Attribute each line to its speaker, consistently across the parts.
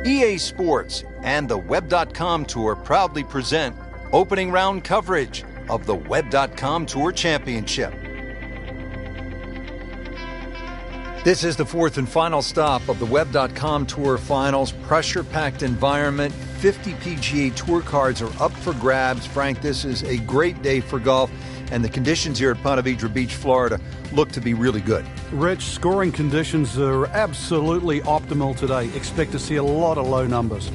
Speaker 1: EA Sports and the Web.com Tour proudly present opening round coverage of the Web.com Tour Championship. This is the fourth and final stop of the Web.com Tour Finals. Pressure-packed environment. 50 PGA Tour cards are up for grabs. Frank, this is a great day for golf, and the conditions here at Ponte Vedra Beach, Florida, look to be really good.
Speaker 2: Rich, scoring conditions are absolutely optimal today. Expect to see a lot of low numbers.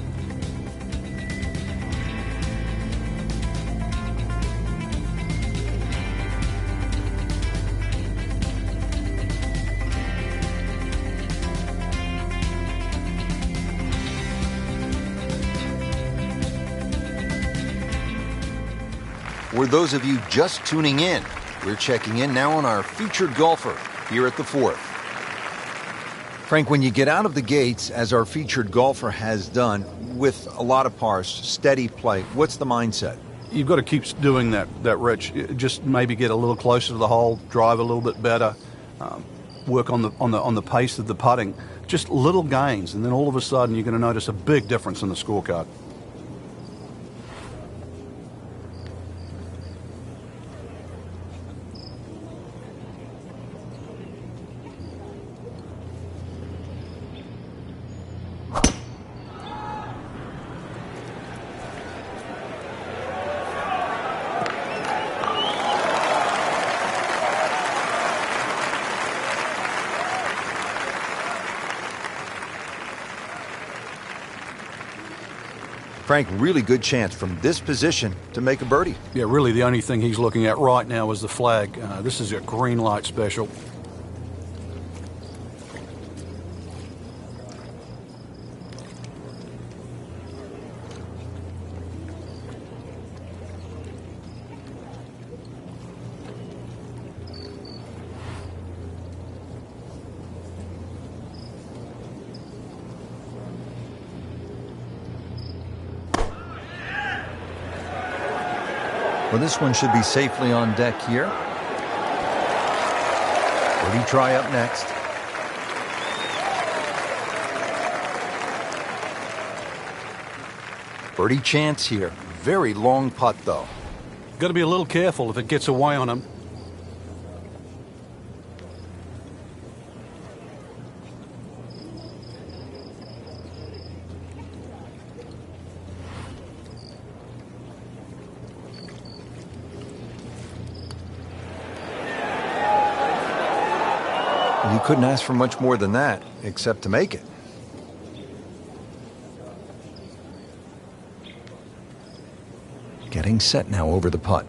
Speaker 1: For those of you just tuning in, we're checking in now on our featured golfer here at the fourth. Frank, when you get out of the gates, as our featured golfer has done, with a lot of pars, steady play, what's the mindset?
Speaker 2: You've got to keep doing that, Rich. Just maybe get a little closer to the hole, drive a little bit better, work on the pace of the putting. Just little gains, and then all of a sudden you're going to notice a big difference in the scorecard.
Speaker 1: Frank, really good chance from this position to make a birdie.
Speaker 2: Yeah, really the only thing he's looking at right now is the flag. This is a green light special.
Speaker 1: Well, this one should be safely on deck here. Birdie try up next. Birdie chance here. Very long putt, though.
Speaker 2: Got to be a little careful if it gets away on him.
Speaker 1: You couldn't ask for much more than that, except to make it. Getting set now over the putt.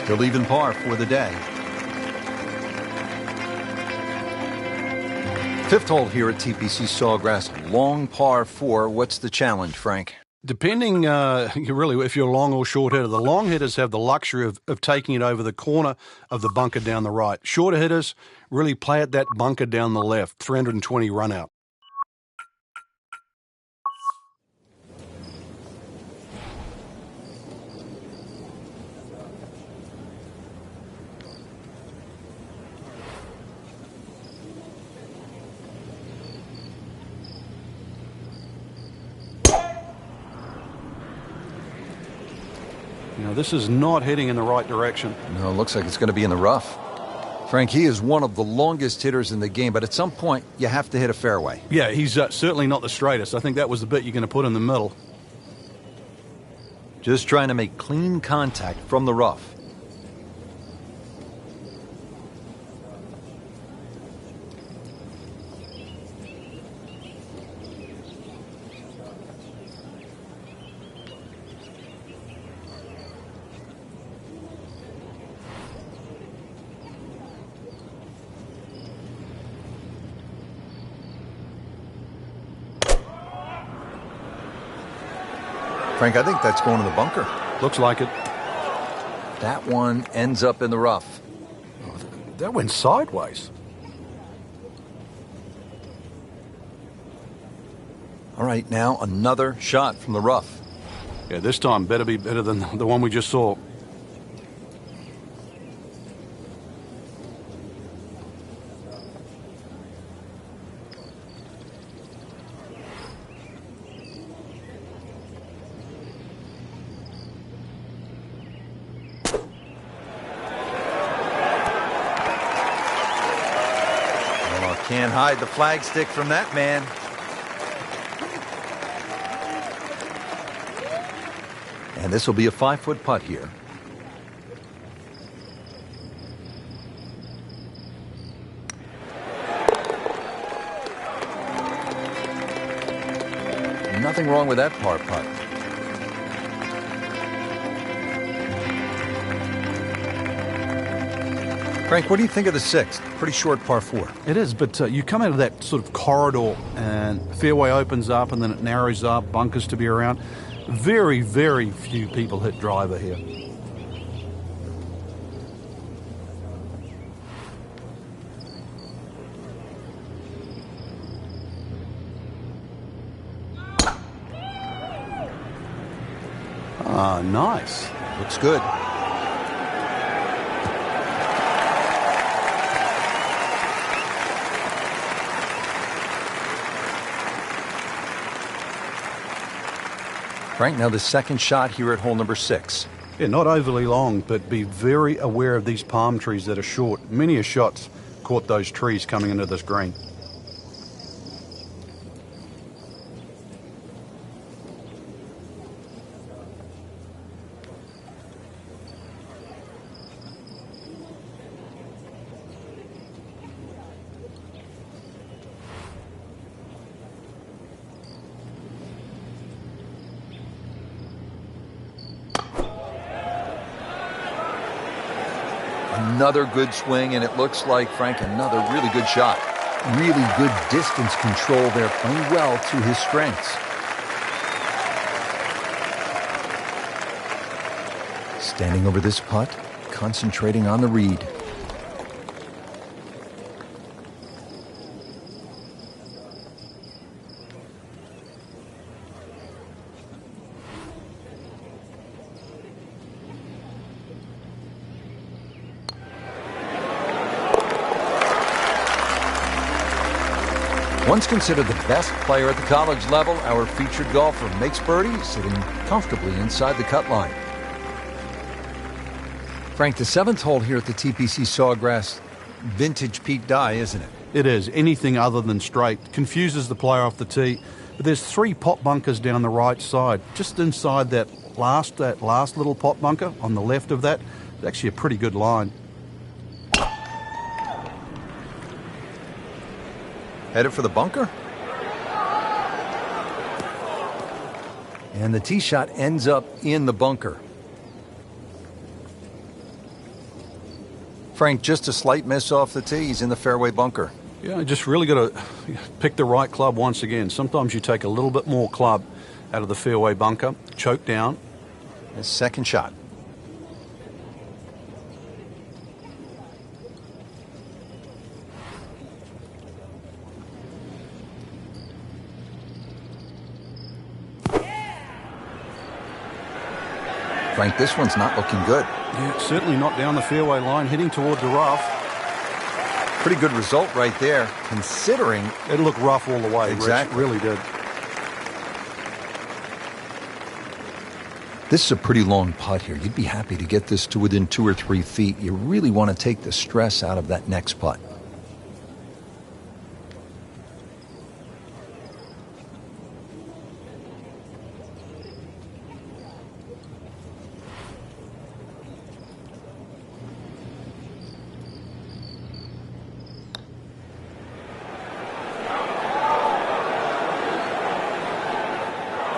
Speaker 1: Still even par for the day. Fifth hole here at TPC Sawgrass, long par 4. What's the challenge, Frank?
Speaker 2: Depending, really, if you're long or short hitter. The long hitters have the luxury of taking it over the corner of the bunker down the right. Shorter hitters really play at that bunker down the left, 320 run out. You know, this is not heading in the right direction.
Speaker 1: No, it looks like it's going to be in the rough. Frank, he is one of the longest hitters in the game, but at some point, you have to hit a fairway.
Speaker 2: Yeah, he's certainly not the straightest. I think that was the bit you're going to put in the middle.
Speaker 1: Just trying to make clean contact from the rough. Frank, I think that's going to the bunker.
Speaker 2: Looks like it.
Speaker 1: That one ends up in the rough.
Speaker 2: Oh, that went sideways.
Speaker 1: All right, now another shot from the rough.
Speaker 2: Yeah, this time better be better than the one we just saw.
Speaker 1: Can't hide the flag stick from that man. And this will be a 5-foot putt here. Nothing wrong with that par putt. Frank, what do you think of the 6th? Pretty short par 4.
Speaker 2: It is, but you come out of that sort of corridor and fairway opens up and then it narrows up, bunkers to be around. Very, very few people hit driver here. Ah, nice.
Speaker 1: Looks good. Frank, now the second shot here at hole number 6.
Speaker 2: Yeah, not overly long, but be very aware of these palm trees that are short. Many a shot's caught those trees coming into this green.
Speaker 1: Another good swing, and it looks like, Frank, another really good shot. Really good distance control there, playing well to his strengths. Standing over this putt, concentrating on the read. Once considered the best player at the college level, our featured golfer makes birdie, sitting comfortably inside the cut line. Frank, the 7th hole here at the TPC Sawgrass, vintage Pete Dye, isn't it?
Speaker 2: It is. Anything other than straight confuses the player off the tee. But there's 3 pot bunkers down the right side. Just inside that last little pot bunker on the left of that, it's actually a pretty good line.
Speaker 1: Headed for the bunker. And the tee shot ends up in the bunker. Frank, just a slight miss off the tee. He's in the fairway bunker.
Speaker 2: Yeah, just really got to pick the right club once again. Sometimes you take a little bit more club out of the fairway bunker, choke down.
Speaker 1: His second shot. Frank, this one's not looking good.
Speaker 2: Yeah, certainly not down the fairway line, heading toward the rough.
Speaker 1: Pretty good result right there, considering...
Speaker 2: It looked rough all the way.
Speaker 1: Exactly.
Speaker 2: Rich, really did.
Speaker 1: This is a pretty long putt here. You'd be happy to get this to within 2 or 3 feet. You really want to take the stress out of that next putt.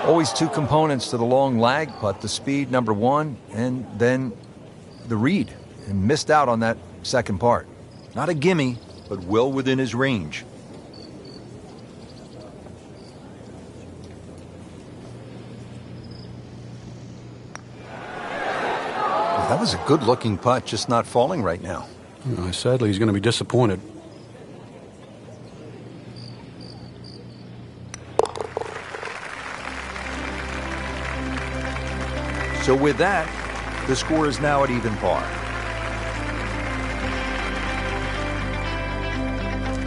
Speaker 1: Always 2 components to the long lag putt, the speed, number 1, and then the read. And missed out on that second part. Not a gimme, but well within his range. Well, that was a good-looking putt, just not falling right now.
Speaker 2: Sadly, he's going to be disappointed.
Speaker 1: So with that, the score is now at even par.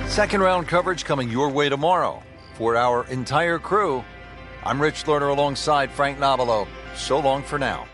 Speaker 1: Second round coverage coming your way tomorrow. For our entire crew, I'm Rich Lerner alongside Frank Nobilo. So long for now.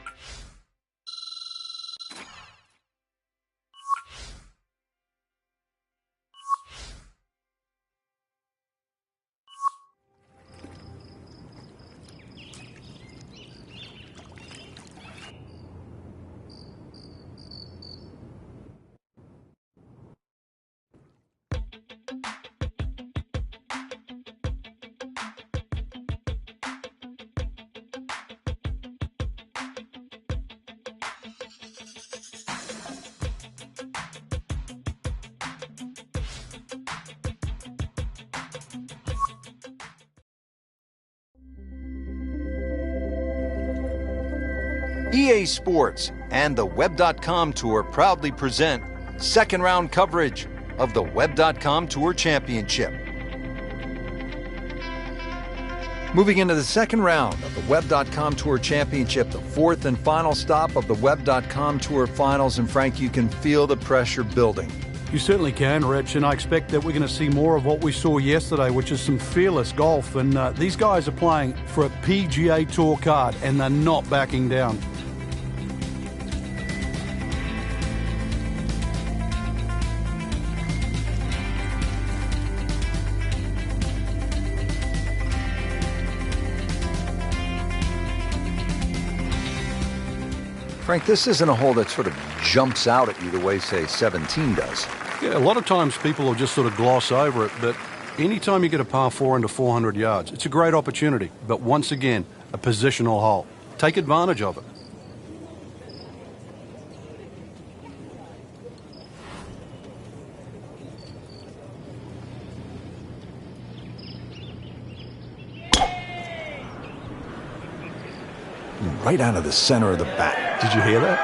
Speaker 1: EA Sports and the Web.com Tour proudly present second round coverage of the Web.com Tour Championship. Moving into the second round of the Web.com Tour Championship, the fourth and final stop of the Web.com Tour Finals. And Frank, you can feel the pressure building.
Speaker 2: You certainly can, Rich, and I expect that we're going to see more of what we saw yesterday, which is some fearless golf. And these guys are playing for a PGA Tour card, and they're not backing down.
Speaker 1: Frank, this isn't a hole that sort of jumps out at you the way, say, 17 does.
Speaker 2: Yeah, a lot of times people will just sort of gloss over it, but anytime you get a par 4 into 400 yards, it's a great opportunity. But once again, a positional hole. Take advantage of it.
Speaker 1: Right out of the center of the bat.
Speaker 2: Did you hear that?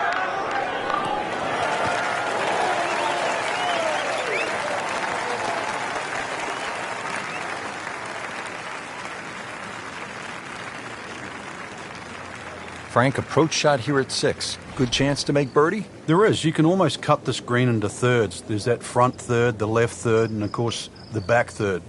Speaker 1: Frank, approach shot here at 6. Good chance to make birdie?
Speaker 2: There is. You can almost cut this green into thirds. There's that front third, the left third, and of course the back third.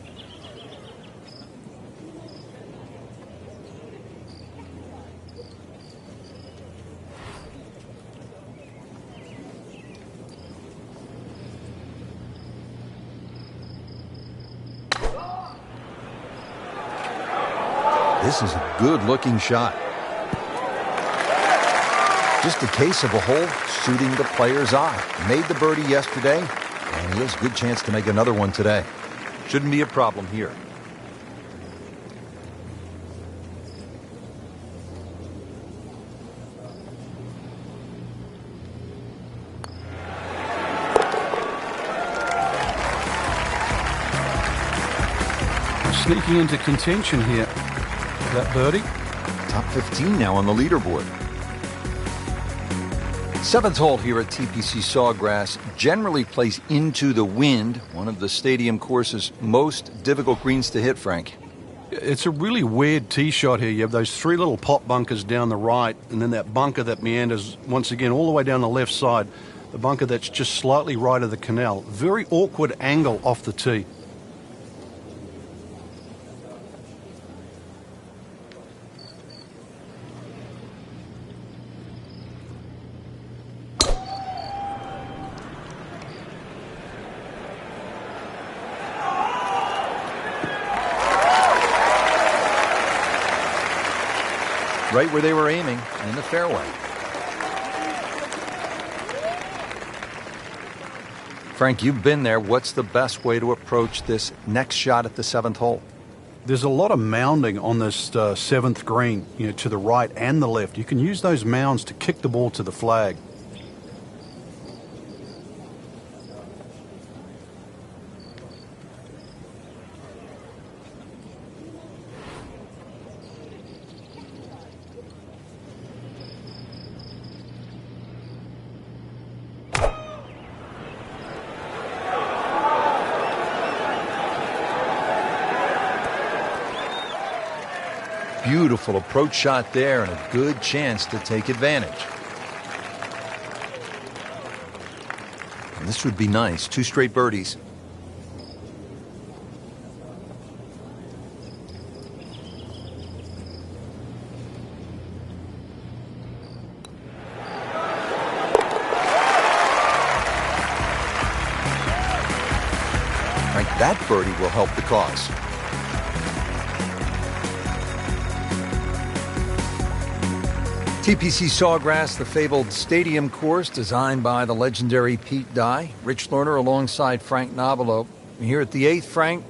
Speaker 1: This is a good-looking shot. Just a case of a hole suiting the player's eye. Made the birdie yesterday, and he has a good chance to make another one today. Shouldn't be a problem here.
Speaker 2: Sneaking into contention here. That birdie.
Speaker 1: Top 15 now on the leaderboard. Seventh hole here at TPC Sawgrass generally plays into the wind, one of the stadium course's most difficult greens to hit, Frank.
Speaker 2: It's a really weird tee shot here. You have those 3 little pot bunkers down the right, and then that bunker that meanders once again all the way down the left side. The bunker that's just slightly right of the canal. Very awkward angle off the tee.
Speaker 1: Right where they were aiming, in the fairway. Frank, you've been there. What's the best way to approach this next shot at the 7th hole?
Speaker 2: There's a lot of mounding on this 7th green, to the right and the left. You can use those mounds to kick the ball to the flag.
Speaker 1: Beautiful approach shot there and a good chance to take advantage. And this would be nice. 2 straight birdies. Right, that birdie will help the cause. TPC Sawgrass, the fabled stadium course designed by the legendary Pete Dye. Rich Lerner alongside Frank Nobilo. Here at the 8th, Frank,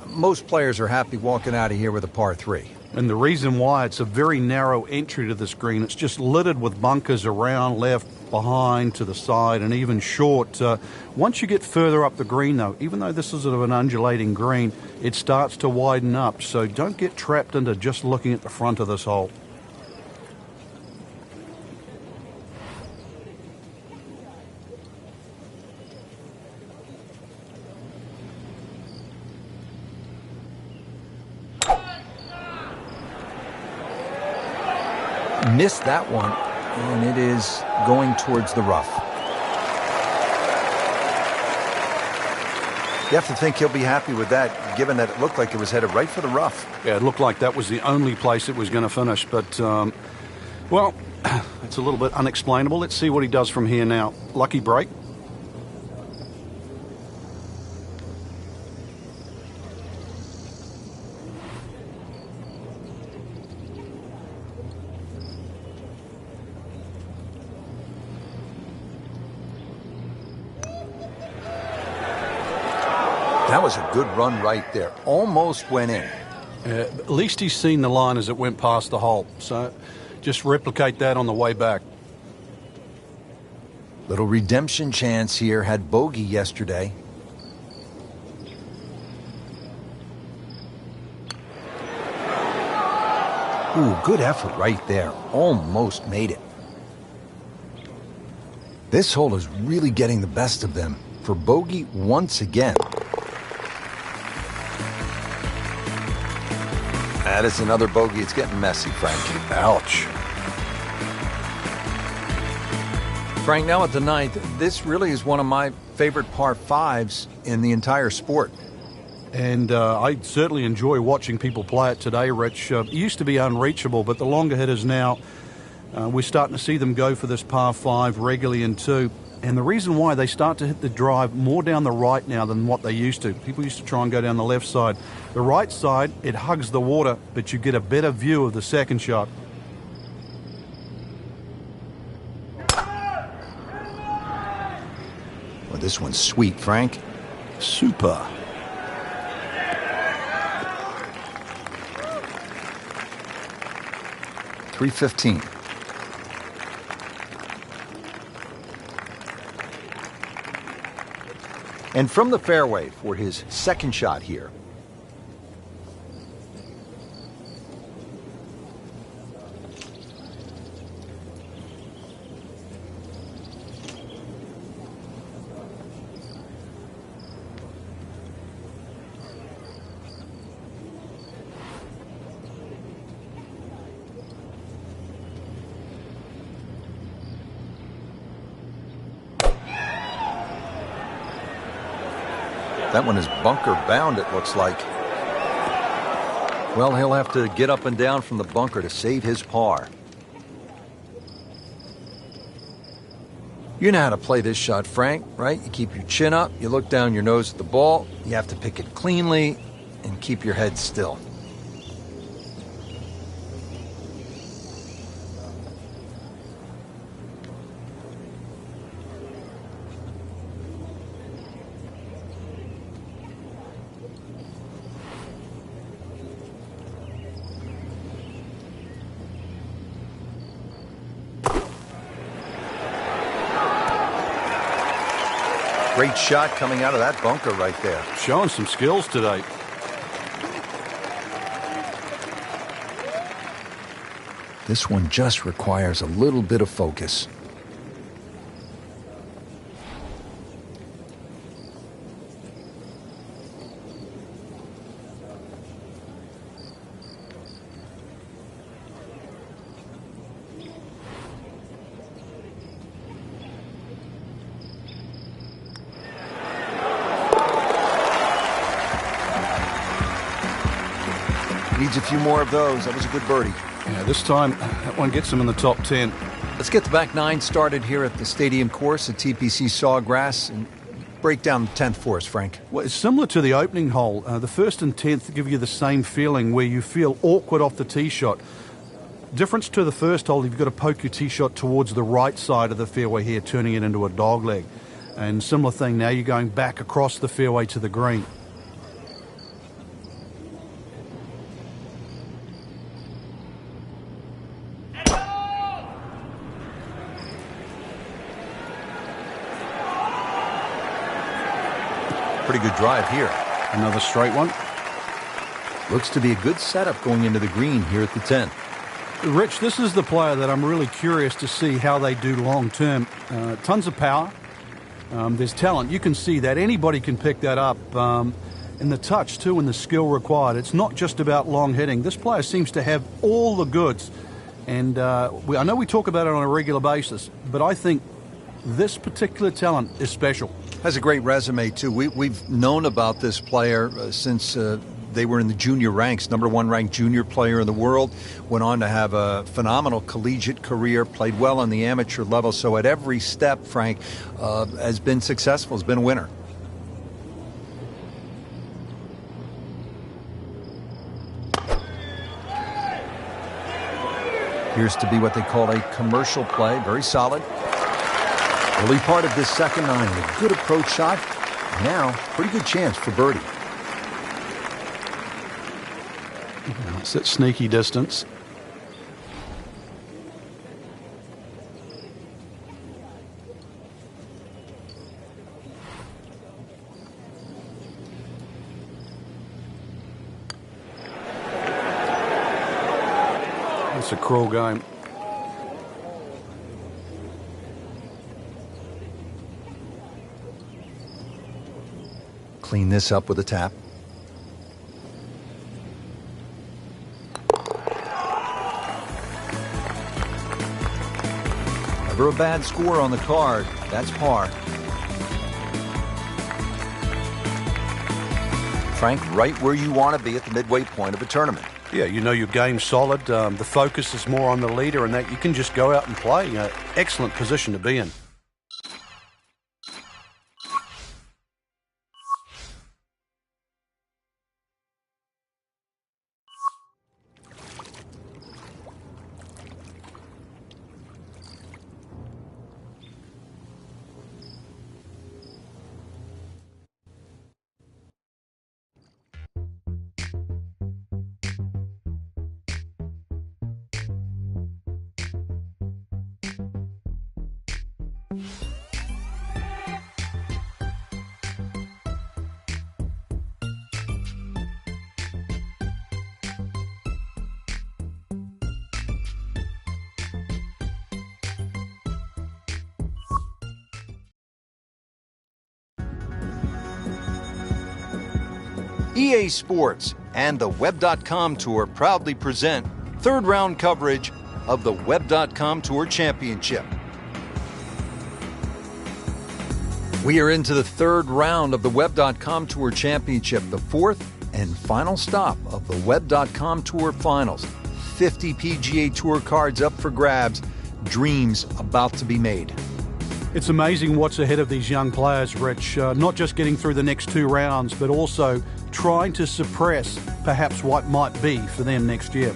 Speaker 1: most players are happy walking out of here with a par 3.
Speaker 2: And the reason why, it's a very narrow entry to this green. It's just littered with bunkers around, left, behind, to the side, and even short. Once you get further up the green, though, even though this is sort of an undulating green, it starts to widen up. So don't get trapped into just looking at the front of this hole.
Speaker 1: Missed that one, and it is going towards the rough. You have to think he'll be happy with that, given that it looked like it was headed right for the rough.
Speaker 2: Yeah, it looked like that was the only place it was going to finish. But, well, it's a little bit unexplainable. Let's see what he does from here now. Lucky break.
Speaker 1: That was a good run right there. Almost went in.
Speaker 2: At least he's seen the line as it went past the hole. So just replicate that on the way back.
Speaker 1: Little redemption chance here. Had bogey yesterday. Ooh, good effort right there. Almost made it. This hole is really getting the best of them. For bogey once again. That is another bogey. It's getting messy, Frank.
Speaker 2: Ouch.
Speaker 1: Frank, now at the ninth, this really is one of my favorite par fives in the entire sport.
Speaker 2: And I certainly enjoy watching people play it today, Rich. It used to be unreachable, but the longer hitters now, we're starting to see them go for this par five regularly in two. And the reason why they start to hit the drive more down the right now than what they used to. People used to try and go down the left side. The right side, it hugs the water, but you get a better view of the second shot.
Speaker 1: Well, this one's sweet, Frank.
Speaker 2: Super.
Speaker 1: .315. And from the fairway for his second shot here. That one is bunker bound, it looks like. Well, he'll have to get up and down from the bunker to save his par. You know how to play this shot, Frank, right? You keep your chin up, you look down your nose at the ball, you have to pick it cleanly, and keep your head still. Great shot coming out of that bunker right there.
Speaker 2: Showing some skills today.
Speaker 1: This one just requires a little bit of focus. Needs a few more of those. That was a good birdie.
Speaker 2: Yeah, this time that one gets him in the top 10.
Speaker 1: Let's get the back nine started here at the stadium course at TPC Sawgrass and break down the 10th for us, Frank.
Speaker 2: Well, it's similar to the opening hole. The first and 10th give you the same feeling where you feel awkward off the tee shot. Difference to the first hole, you've got to poke your tee shot towards the right side of the fairway here, turning it into a dog leg. And similar thing, now you're going back across the fairway to the green.
Speaker 1: Pretty good drive here.
Speaker 2: Another straight one.
Speaker 1: Looks to be a good setup going into the green here at the 10th.
Speaker 2: Rich, this is the player that I'm really curious to see how they do long term. Tons of power. There's talent. You can see that. Anybody can pick that up. And the touch, too, and the skill required. It's not just about long hitting. This player seems to have all the goods. And I know we talk about it on a regular basis, but I think this particular talent is special.
Speaker 1: Has a great resume, too. We've known about this player since they were in the junior ranks, #1 ranked junior player in the world, went on to have a phenomenal collegiate career, played well on the amateur level. So at every step, Frank, has been successful, has been a winner. Appears to be what they call a commercial play. Very solid. Early part of this second nine, a good approach shot. Now, pretty good chance for birdie.
Speaker 2: It's that sneaky distance. It's a cruel game.
Speaker 1: Clean this up with a tap. Never a bad score on the card. That's par. Frank, right where you want to be at the midway point of a tournament.
Speaker 2: Yeah, you know your game's solid. The focus is more on the leader and that you can just go out and play. Excellent position to be in.
Speaker 1: EA Sports and the Web.com Tour proudly present third round coverage of the Web.com Tour Championship. We are into the third round of the Web.com Tour Championship, the fourth and final stop of the Web.com Tour Finals. 50 PGA Tour cards up for grabs, dreams about to be made.
Speaker 2: It's amazing what's ahead of these young players, Rich. Not just getting through the next two rounds, but also trying to suppress perhaps what might be for them next year.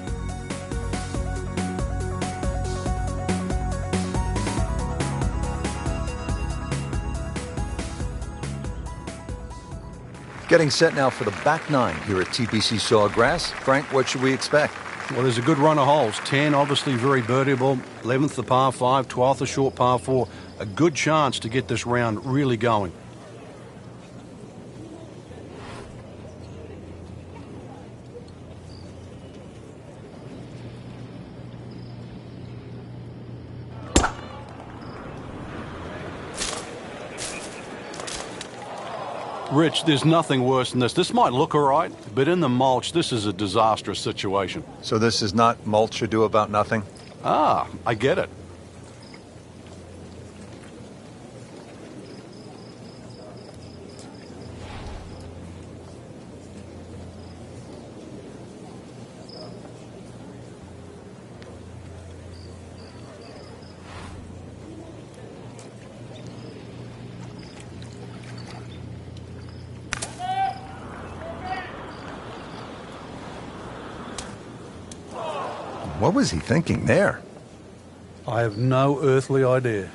Speaker 1: Getting set now for the back nine here at TPC Sawgrass. Frank, what should we expect?
Speaker 2: Well, there's a good run of holes. 10, obviously very birdieable. 11th, the par 5. 12th, a short par 4. A good chance to get this round really going. Rich, there's nothing worse than this. This might look all right, but in the mulch, this is a disastrous situation.
Speaker 1: So this is not mulch ado about nothing?
Speaker 2: Ah, I get it.
Speaker 1: What was he thinking there?
Speaker 2: I have no earthly idea.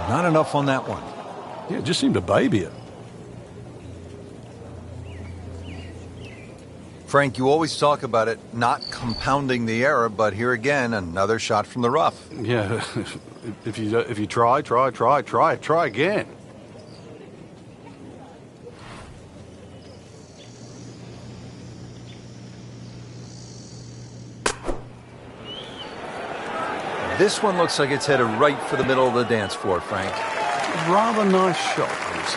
Speaker 1: Not enough on that one.
Speaker 2: Yeah, it just seemed to baby it.
Speaker 1: Frank, you always talk about it not compounding the error, but here again, another shot from the rough.
Speaker 2: Yeah, If you try again.
Speaker 1: This one looks like it's headed right for the middle of the dance floor, Frank.
Speaker 2: Rather nice shot, I would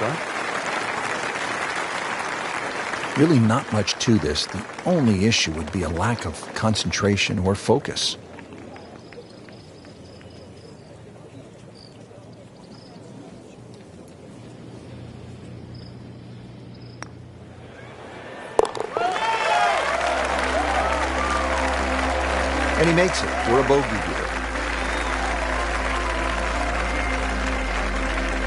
Speaker 2: say.
Speaker 1: Really not much to this. The only issue would be a lack of concentration or focus. And he makes it for a bogey here.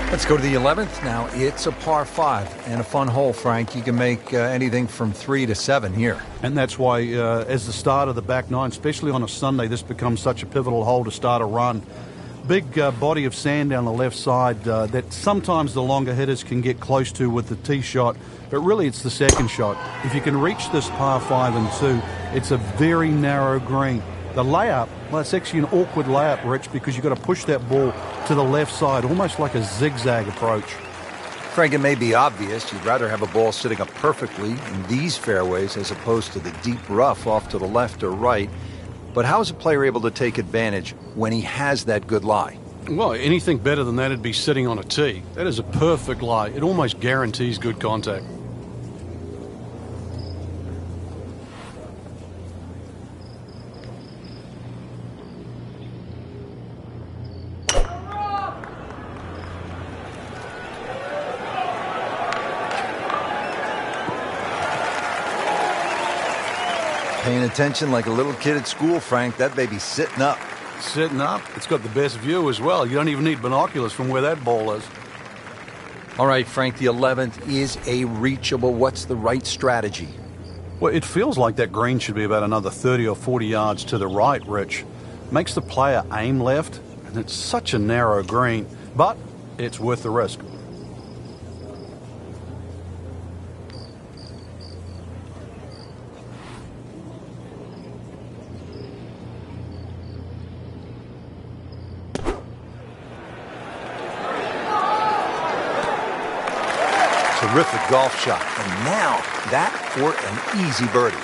Speaker 1: Let's go to the 11th. Now, it's a par 5 and a fun hole, Frank. You can make anything from 3 to 7 here.
Speaker 2: And that's why, as the start of the back nine, especially on a Sunday, this becomes such a pivotal hole to start a run. Big body of sand down the left side that sometimes the longer hitters can get close to with the tee shot, but really it's the second shot. If you can reach this par 5 and 2, it's a very narrow green. The layup, well, it's actually an awkward layup, Rich, because you've got to push that ball to the left side, almost like a zigzag approach.
Speaker 1: Frank, it may be obvious you'd rather have a ball sitting up perfectly in these fairways as opposed to the deep rough off to the left or right. But how is a player able to take advantage when he has that good lie?
Speaker 2: Well, anything better than that would be sitting on a tee. That is a perfect lie. It almost guarantees good contact.
Speaker 1: Paying attention like a little kid at school, Frank. That baby's sitting up.
Speaker 2: Sitting up? It's got the best view as well. You don't even need binoculars from where that ball is.
Speaker 1: All right, Frank, the 11th is a reachable. What's the right strategy?
Speaker 2: Well, it feels like that green should be about another 30 or 40 yards to the right, Rich. Makes the player aim left, and it's such a narrow green, but it's worth the risk.
Speaker 1: Terrific golf shot. And now that for an easy birdie.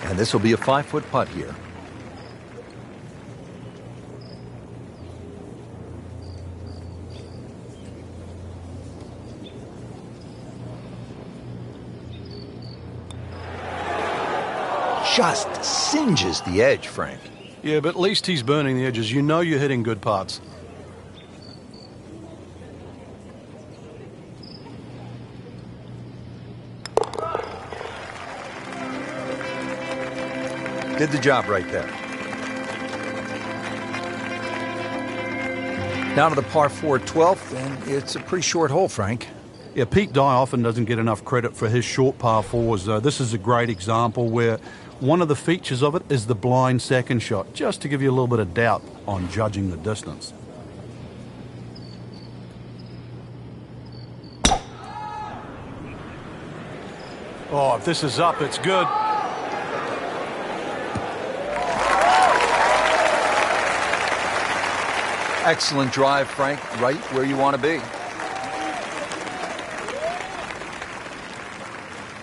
Speaker 1: And this will be a 5-foot putt here. Just singes the edge, Frank.
Speaker 2: Yeah, but at least he's burning the edges. You know you're hitting good putts.
Speaker 1: Did the job right there. Down to the par 4 12th, and it's a pretty short hole, Frank.
Speaker 2: Yeah, Pete Dye often doesn't get enough credit for his short par 4s. This is a great example where one of the features of it is the blind second shot, just to give you a little bit of doubt on judging the distance. Oh, if this is up, it's good.
Speaker 1: Excellent drive, Frank, right where you want to be.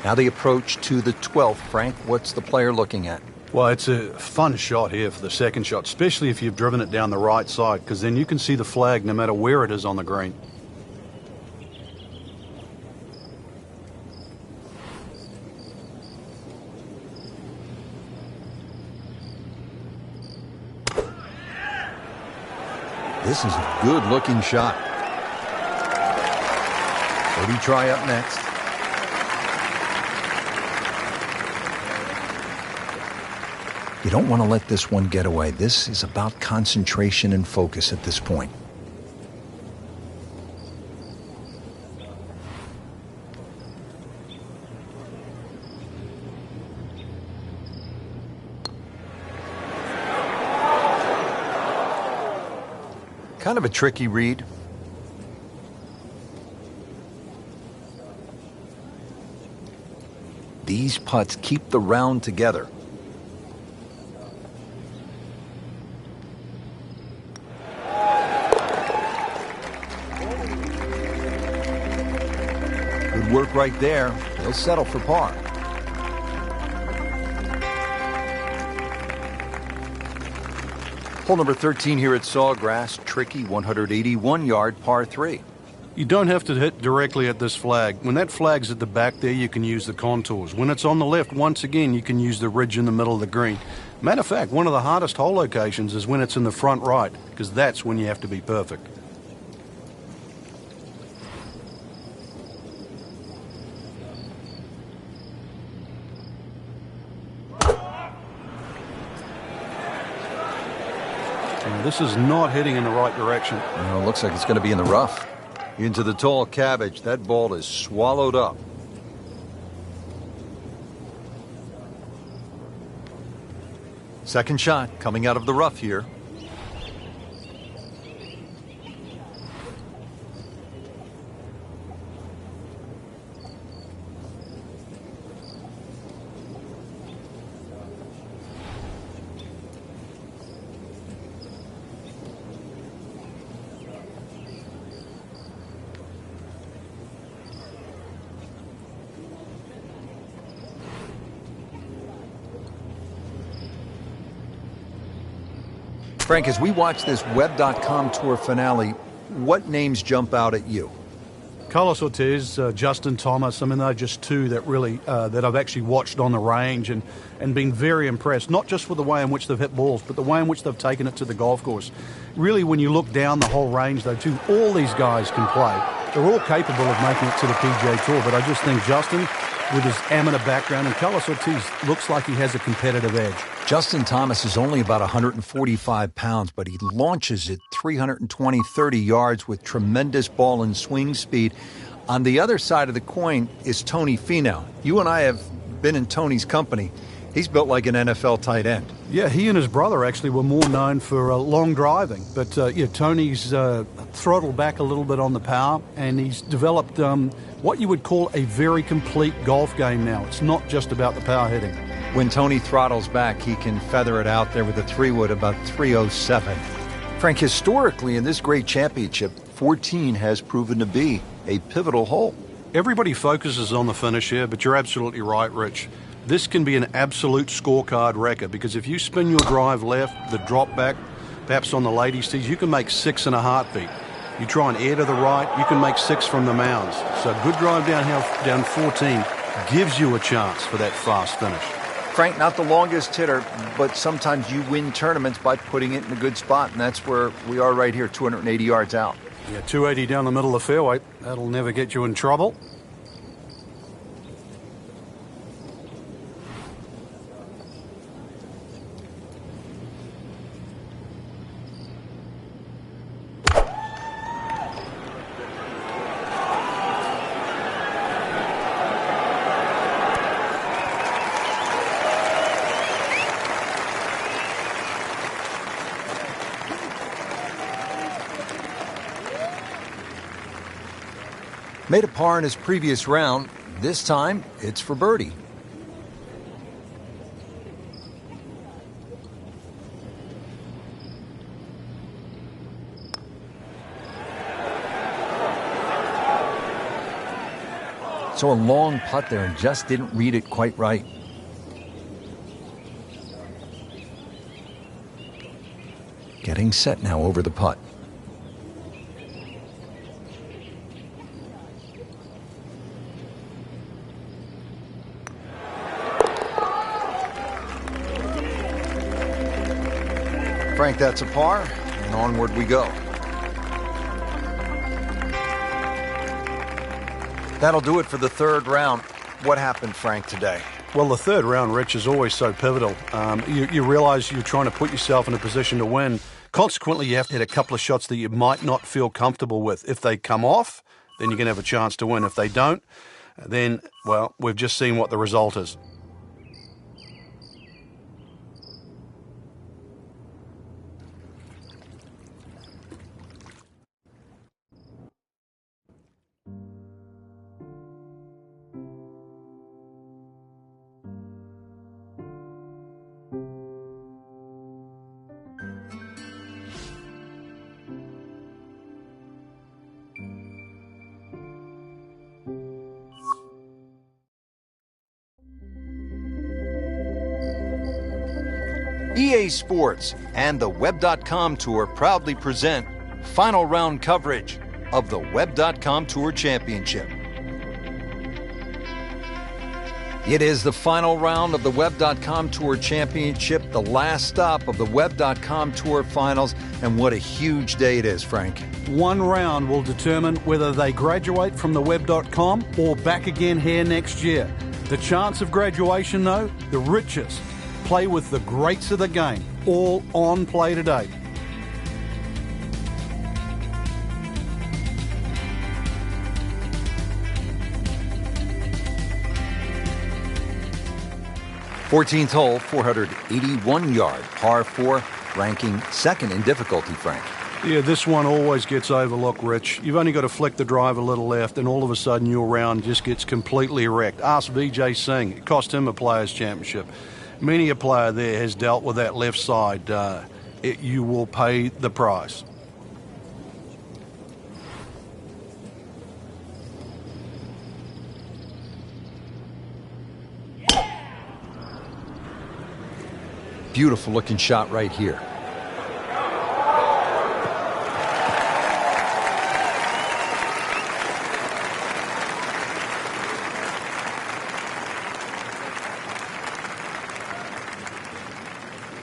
Speaker 1: Now the approach to the 12th, Frank. What's the player looking at?
Speaker 2: Well, it's a fun shot here for the second shot, especially if you've driven it down the right side, because then you can see the flag no matter where it is on the green.
Speaker 1: This is a good-looking shot. Birdie try up next. You don't want to let this one get away. This is about concentration and focus at this point. Kind of a tricky read. These putts keep the round together. Good work right there. He'll settle for par. Hole number 13 here at Sawgrass. Tricky 181-yard par 3.
Speaker 2: You don't have to hit directly at this flag. When that flag's at the back there, you can use the contours. When it's on the left, once again, you can use the ridge in the middle of the green. Matter of fact, one of the hardest hole locations is when it's in the front right, because that's when you have to be perfect. And this is not heading in the right direction.
Speaker 1: No, it looks like it's going to be in the rough. Into the tall cabbage. That ball is swallowed up. Second shot coming out of the rough here. Frank, as we watch this Web.com Tour finale, what names jump out at you?
Speaker 2: Carlos Ortiz, Justin Thomas, I mean, they're just two that really, that I've actually watched on the range and been very impressed, not just with the way in which they've hit balls, but the way in which they've taken it to the golf course. Really, when you look down the whole range, though, too, all these guys can play. They're all capable of making it to the PGA Tour, but I just think Justin, with his amateur background, and Carlos Ortiz looks like he has a competitive edge.
Speaker 1: Justin Thomas is only about 145 pounds, but he launches at 320, 30 yards with tremendous ball and swing speed. On the other side of the coin is Tony Finau. You and I have been in Tony's company. He's built like an NFL tight end.
Speaker 2: Yeah, he and his brother actually were more known for long driving. But, Tony's throttled back a little bit on the power, and he's developed what you would call a very complete golf game now. It's not just about the power hitting.
Speaker 1: When Tony throttles back, he can feather it out there with a 3-wood about 307. Frank, historically in this great championship, 14 has proven to be a pivotal hole.
Speaker 2: Everybody focuses on the finish here, but you're absolutely right, Rich. This can be an absolute scorecard wrecker, because if you spin your drive left, the drop back, perhaps on the ladies' tees, you can make 6 in a heartbeat. You try and air to the right, you can make 6 from the mounds. So a good drive down 14 gives you a chance for that fast finish.
Speaker 1: Frank, not the longest hitter, but sometimes you win tournaments by putting it in a good spot, and that's where we are right here, 280 yards out.
Speaker 2: Yeah, 280 down the middle of the fairway. That'll never get you in trouble.
Speaker 1: Made a par in his previous round. This time, it's for birdie. So a long putt there and just didn't read it quite right. Getting set now over the putt. Frank, that's a par, and onward we go. That'll do it for the third round. What happened, Frank, today?
Speaker 2: Well, the third round, Rich, is always so pivotal. You realize you're trying to put yourself in a position to win. Consequently, you have to hit a couple of shots that you might not feel comfortable with. If they come off, then you can have a chance to win. If they don't, then, well, we've just seen what the result is.
Speaker 1: EA Sports and the Web.com Tour proudly present final round coverage of the Web.com Tour Championship. It is the final round of the Web.com Tour Championship, the last stop of the Web.com Tour Finals, and what a huge day it is, Frank.
Speaker 2: One round will determine whether they graduate from the Web.com or back again here next year. The chance of graduation, though, the richest. Play with the greats of the game, all on play today.
Speaker 1: Fourteenth hole, 481-yard par 4, ranking second in difficulty, Frank.
Speaker 2: Yeah, this one always gets overlooked, Rich. You've only got to flick the drive a little left, and all of a sudden your round just gets completely wrecked. Ask Vijay Singh. It cost him a Players' Championship. Many a player there has dealt with that left side. You will pay the price.
Speaker 1: Beautiful looking shot right here.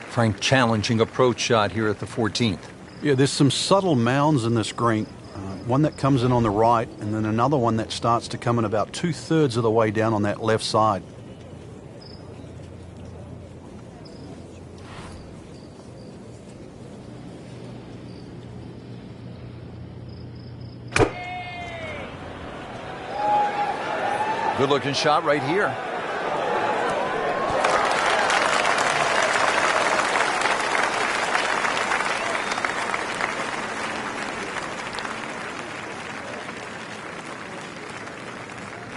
Speaker 1: Frank, challenging approach shot here at the 14th.
Speaker 2: Yeah, there's some subtle mounds in this green. One that comes in on the right, and then another one that starts to come in about 2/3 of the way down on that left side.
Speaker 1: Good looking shot right here.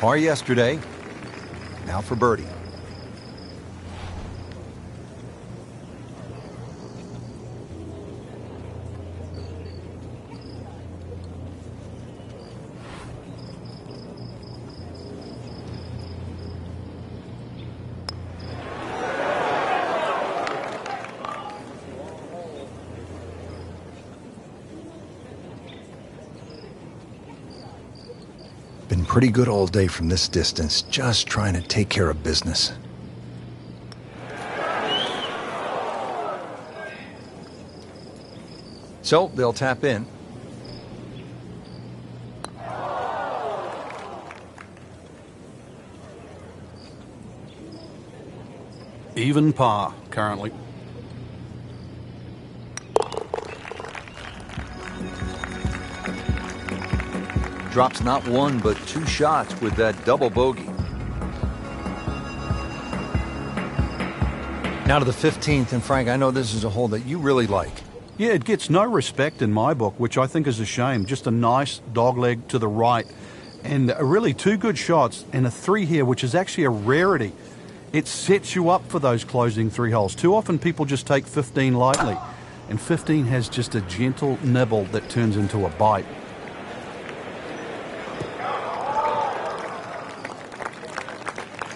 Speaker 1: Par yesterday, now for birdie. Been pretty good all day from this distance, just trying to take care of business. So they'll tap in.
Speaker 2: Even par currently.
Speaker 1: Drops not one, but two shots with that double bogey. Now to the 15th, and Frank, I know this is a hole that you really like.
Speaker 2: Yeah, it gets no respect in my book, which I think is a shame. Just a nice dogleg to the right. And really two good shots and a 3 here, which is actually a rarity. It sets you up for those closing 3 holes. Too often people just take 15 lightly. And 15 has just a gentle nibble that turns into a bite.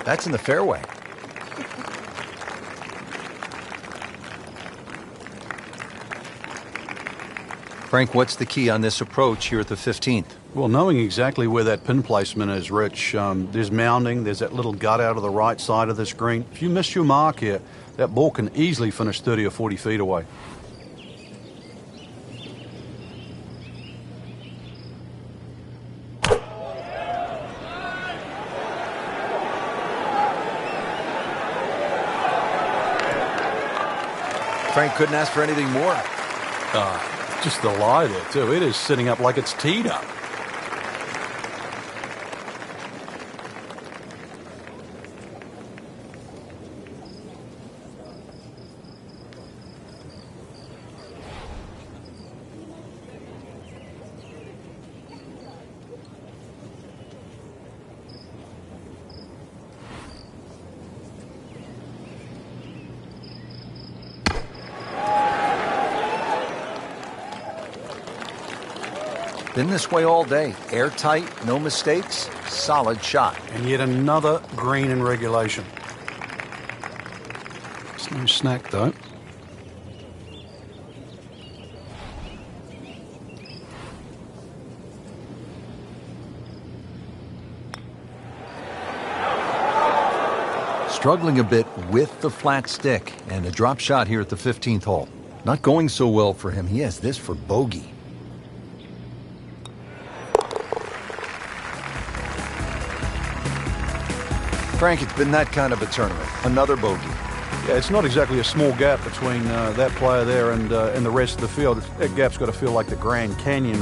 Speaker 1: That's in the fairway. Frank, what's the key on this approach here at the 15th?
Speaker 2: Well, knowing exactly where that pin placement is, Rich, there's mounding, there's that little gut out of the right side of this green. If you miss your mark here, that ball can easily finish 30 or 40 feet away.
Speaker 1: Frank couldn't ask for anything more.
Speaker 2: Just the lie there, too. It is sitting up like it's teed up.
Speaker 1: Been this way all day. Airtight, no mistakes, solid shot.
Speaker 2: And yet another green in regulation. It's no snack, though.
Speaker 1: struggling a bit with the flat stick and a drop shot here at the 15th hole. Not going so well for him. He has this for bogey. Frank, it's been that kind of a tournament. Another bogey.
Speaker 2: Yeah, it's not exactly a small gap between that player there and the rest of the field. That gap's got to feel like the Grand Canyon